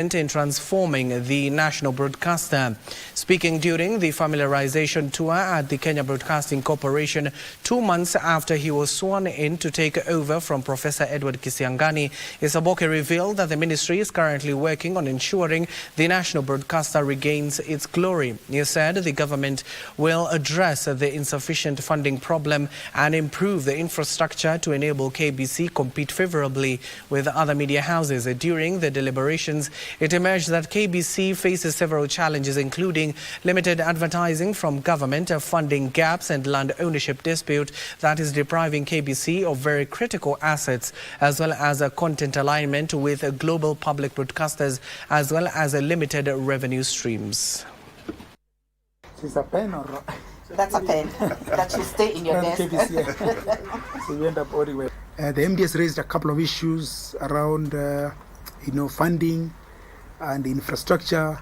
in transforming the national broadcaster. Speaking during the familiarization tour at the Kenya Broadcasting Corporation 2 months after he was sworn in to take over from Professor Edward Kisiang'ani, Isaboke revealed that the ministry is currently working on ensuring the national broadcaster regains its glory. He said the government will address the insufficient funding problem and improve the infrastructure to enable KBC compete favorably with other media houses. During the deliberations, it emerged that KBC faces several challenges, including limited advertising from government, funding gaps and land ownership dispute that is depriving KBC of very critical assets, as well as a content alignment with global public broadcasters, as well as a limited revenue streams. Is a pen or? That's a pen. That should stay in your desk. KBC, so you end up anywhere. The MDS raised a couple of issues around, funding and infrastructure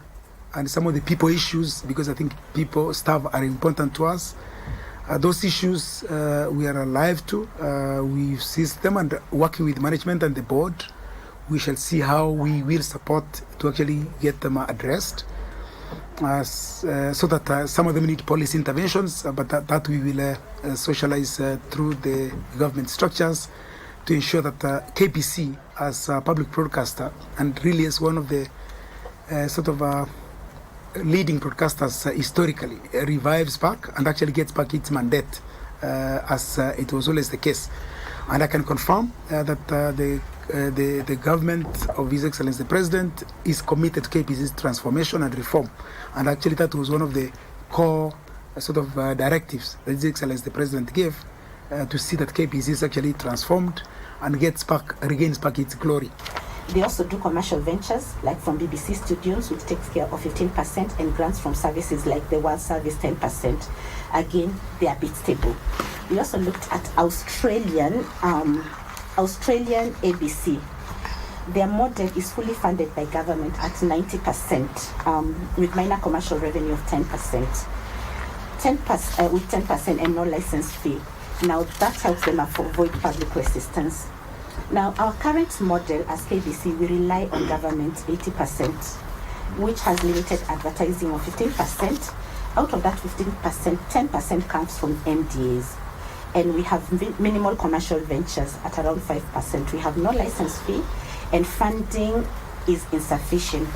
and some of the people issues, because I think people, staff are important to us. Those issues we are alive to. We've seized them and working with management and the board, we shall see how we will support to actually get them addressed. So that some of them need policy interventions, but that we will socialize through the government structures to ensure that KBC as a public broadcaster and really as one of the leading broadcasters historically revives back and actually gets back its mandate as it was always the case. And I can confirm that the government of His Excellency the President is committed to KBC's transformation and reform. And actually that was one of the core directives that His Excellency the President gave to see that KBC is actually transformed and regains back its glory. They also do commercial ventures, like from BBC Studios, which takes care of 15%, and grants from services like the World Service 10%. Again, they are a bit stable. We also looked at Australian ABC. Their model is fully funded by government at 90%, with minor commercial revenue of 10%. 10% with 10% and no license fee. Now that helps them avoid public resistance. Now, our current model as KBC, we rely on government 80%, which has limited advertising of 15%. Out of that 15%, 10% comes from MDAs. And we have minimal commercial ventures at around 5%. We have no license fee, and funding is insufficient.